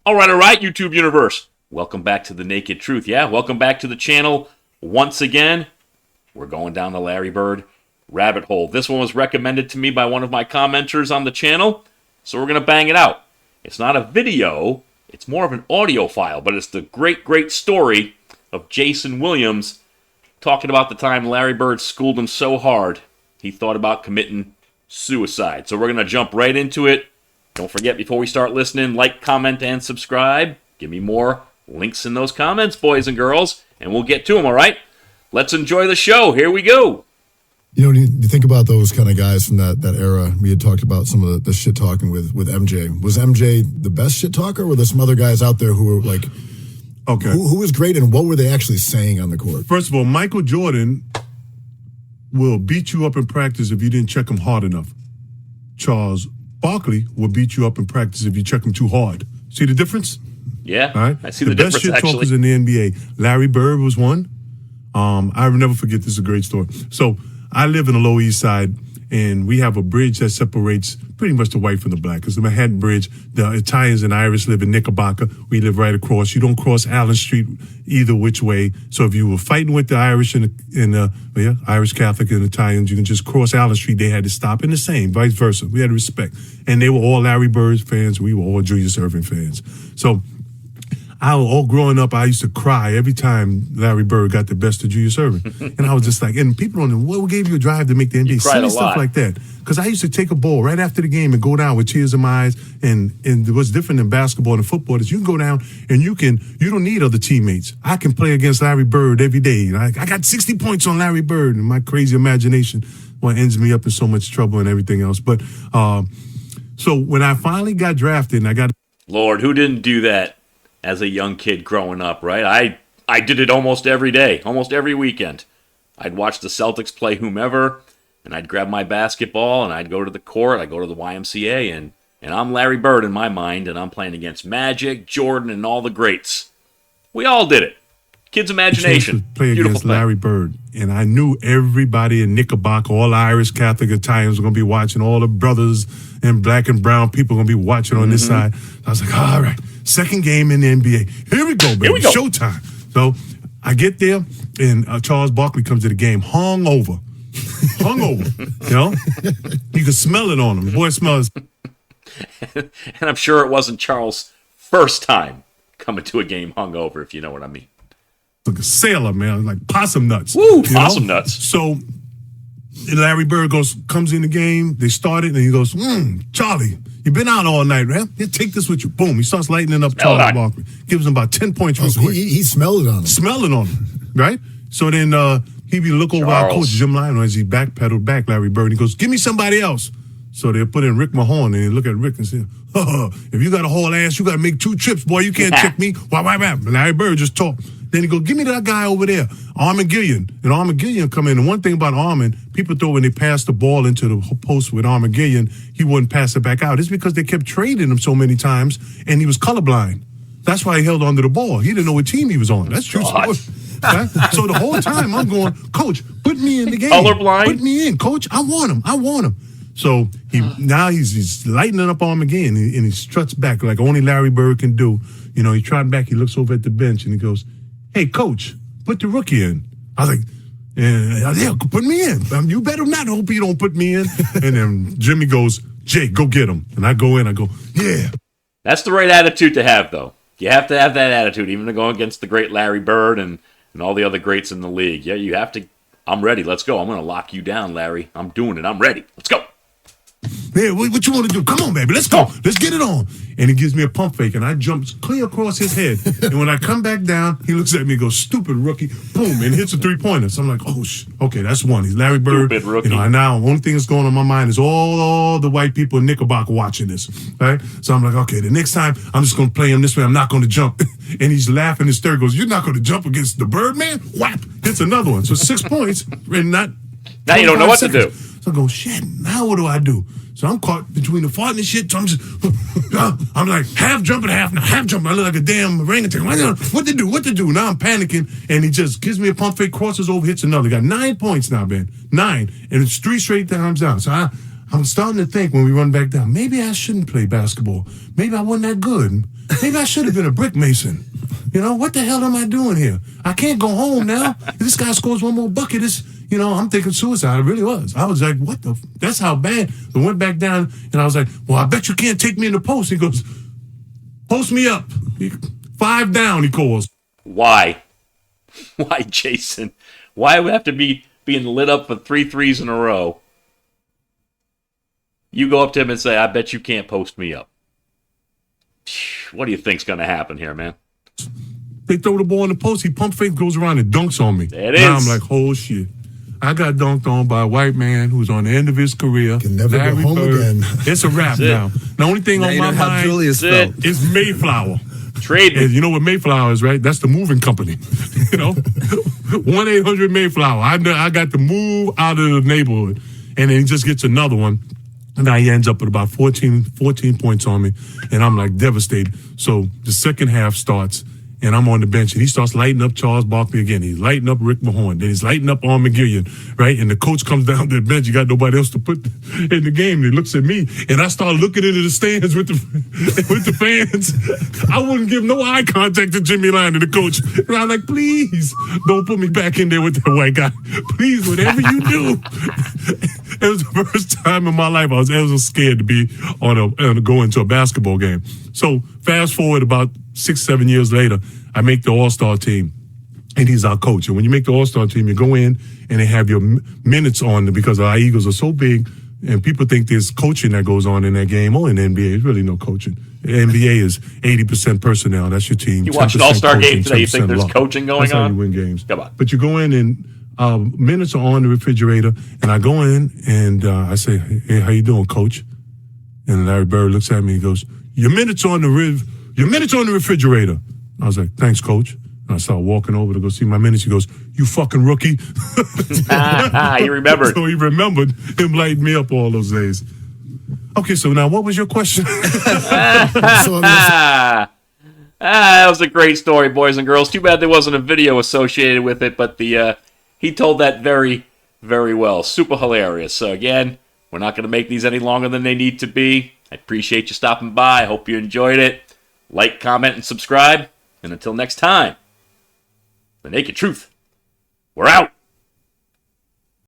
All right, YouTube universe. Welcome back to The Naked Truth. Yeah, welcome back to the channel once again. We're going down the Larry Bird rabbit hole. This one was recommended to me by one of my commenters on the channel, so we're going to bang it out. It's not a video, it's more of an audio file, but it's the great story of Jayson Williams talking about the time Larry Bird schooled him so hard he thought about committing suicide. So we're going to jump right into it. Don't forget, before we start listening, like, comment, and subscribe. Give me more links in those comments, boys and girls, and we'll get to them, all right? Let's enjoy the show. Here we go. You know, you think about those kind of guys from that era. We had talked about some of the shit talking with MJ. Was MJ the best shit talker, or were there some other guys out there who were like, okay, who was great, and what were they actually saying on the court? First of all, Michael Jordan will beat you up in practice if you didn't check him hard enough. Charles Barkley will beat you up in practice if you check him too hard. See the difference? Yeah, all right? I see the difference, best shit actually. talkers in the NBA. Larry Bird was one. I will never forget, this is a great story. So I live in the Lower East Side, and we have a bridge that separates pretty much the white from the black. It's the Manhattan Bridge. The Italians and Irish live in Knickerbocker. We live right across. You don't cross Allen Street either which way. So if you were fighting with the Irish and Irish Catholic and Italians, you can just cross Allen Street. They had to stop. And the same, vice versa. We had respect. And they were all Larry Bird fans. We were all Julius Erving fans. So all growing up, I used to cry every time Larry Bird got the best of Julius Erving. And I was just like, and people don't know, what gave you a drive to make the NBA? Silly stuff like that. Because I used to take a ball right after the game and go down with tears in my eyes. And what's different than basketball and football is you can go down and you don't need other teammates. I can play against Larry Bird every day. I got 60 points on Larry Bird, and my crazy imagination ends me up in so much trouble and everything else. But so when I finally got drafted and I got... Lord, who didn't do that as a young kid growing up, right? I did it almost every day, almost every weekend. I'd watch the Celtics play whomever, and I'd grab my basketball, and I'd go to the court, I'd go to the YMCA, and I'm Larry Bird in my mind, and I'm playing against Magic, Jordan, and all the greats. We all did it. Kids' imagination. Play against Larry Bird, and I knew everybody in Knickerbocker, all Irish, Catholic, Italians were going to be watching, all the brothers and black and brown people going to be watching on this side. I was like, all right, second game in the NBA. Here we go, baby. Here we go. Showtime. So I get there, and Charles Barkley comes to the game hungover. You know? You can smell it on him. The boy smells. And I'm sure it wasn't Charles' first time coming to a game hungover, if you know what I mean. Like a sailor, man, like possum nuts. Woo, possum nuts. So Larry Bird comes in the game, they started, and he goes, Charlie, you've been out all night, man. Here, take this with you. Boom, he starts lightening up Charles Barkley. Gives him about 10 points real quick. He smelled it on him. Smelled it on him, right? So then he be look over our coach, Jim Lionel, as he backpedaled back, Larry Bird. He goes, give me somebody else. So they put in Rick Mahorn, and they look at Rick and say, if you got a whole ass, you got to make 2 trips, boy. You can't check me. Why? Larry Bird just talked. Then he goes, give me that guy over there, Armin Gillian. And Armin Gillian come in. And one thing about Armin, people thought when they passed the ball into the post with Armin Gillian, he wouldn't pass it back out. It's because they kept trading him so many times, and he was colorblind. That's why he held onto the ball. He didn't know what team he was on. That's true. Right? So the whole time I'm going, Coach, put me in the game. Colorblind? Put me in, Coach. I want him. So now he's lightening up on him again, and he struts back like only Larry Bird can do. You know, he trotted back, he looks over at the bench, and he goes, hey, Coach, put the rookie in. I was like, yeah, put me in. You better not hope you don't put me in. And then Jimmy goes, Jay, go get him. And I go in, I go, yeah. That's the right attitude to have, though. You have to have that attitude, even to go against the great Larry Bird and all the other greats in the league. Yeah, you have to. I'm ready. Let's go. I'm going to lock you down, Larry. I'm doing it. I'm ready. Let's go. Hey, what you want to do? Come on, baby. Let's go. Let's get it on. And he gives me a pump fake, and I jump clear across his head. And when I come back down, he looks at me and goes, stupid rookie. Boom, and hits a 3-pointer. So I'm like, oh, okay, that's one. He's Larry Bird. Stupid rookie. You know, and now the only thing that's going on my mind is all the white people in Knickerbocker watching this. Right? So I'm like, okay, the next time I'm just going to play him this way. I'm not going to jump. And he's laughing. His third goes, you're not going to jump against the Birdman? Whap! Hits another one. So 6 points. And now you don't know what to do. So I go, shit, now what do I do? So I'm caught between the fart and the shit. So I'm just, I'm like half jumping, half jumping. I look like a damn orangutan. What to do? Now I'm panicking, and he just gives me a pump fake, crosses over, hits another. Got 9 points now, man. 9. And it's 3 straight times down. So I'm starting to think when we run back down, maybe I shouldn't play basketball. Maybe I wasn't that good. Maybe I should have been a brick mason. You know, what the hell am I doing here? I can't go home now. If this guy scores one more bucket, I'm thinking suicide. It really was. I was like, what the? That's how bad. So I went back down, and I was like, well, I bet you can't take me in the post. He goes, post me up. 5 down, he calls. Why? Why, Jayson? Why would I have to be being lit up for 3 threes in a row? You go up to him and say, I bet you can't post me up. What do you think's going to happen here, man? They throw the ball in the post. He pump fake, goes around and dunks on me. There it is. Now I'm like, oh, shit. I got dunked on by a white man who's on the end of his career. Can never Larry go home Bird. again. It's a wrap now. The only thing Now on you my know how mind Julius felt. is Mayflower. Trade And me. you know what Mayflower is, right? That's the moving company. 1-800-Mayflower. I got to move out of the neighborhood. And then he just gets another one. And now he ends up with about 14 points on me. And I'm like devastated. So the second half starts. And I'm on the bench, and he starts lighting up Charles Barkley again. He's lighting up Rick Mahorn. Then he's lighting up Arm McGillian, right? And the coach comes down to the bench. You got nobody else to put in the game. And he looks at me, and I start looking into the stands with the fans. I wouldn't give no eye contact to Jimmy Line and the coach. And I'm like, please, don't put me back in there with that white guy. Please, whatever you do. It was the first time in my life I was ever scared to be go into a basketball game. So fast forward about 6-7 years later, I make the All-Star team, and he's our coach. And when you make the All-Star team, you go in and they have your minutes on because our Eagles are so big, and people think there's coaching that goes on in that game. Oh, in the NBA, there's really no coaching. The NBA is 80% personnel. That's your team. You watch an 10% All-Star coaching, game today, you think 10% there's luck. coaching going That's how on? you win games. Come on. But you go in and minutes are on the refrigerator, and I go in and I say, hey, how you doing, coach? And Larry Bird looks at me and goes, your minutes on the refrigerator. I was like, thanks, coach. And I started walking over to go see my minutes. He goes, you fucking rookie. He remembered. So he remembered him lighting me up all those days. Okay, so now what was your question? That was a great story, boys and girls. Too bad there wasn't a video associated with it, but he told that very, very well. Super hilarious. So again, we're not going to make these any longer than they need to be. I appreciate you stopping by. I hope you enjoyed it. Like, comment, and subscribe. And until next time, the Naked Truth. We're out.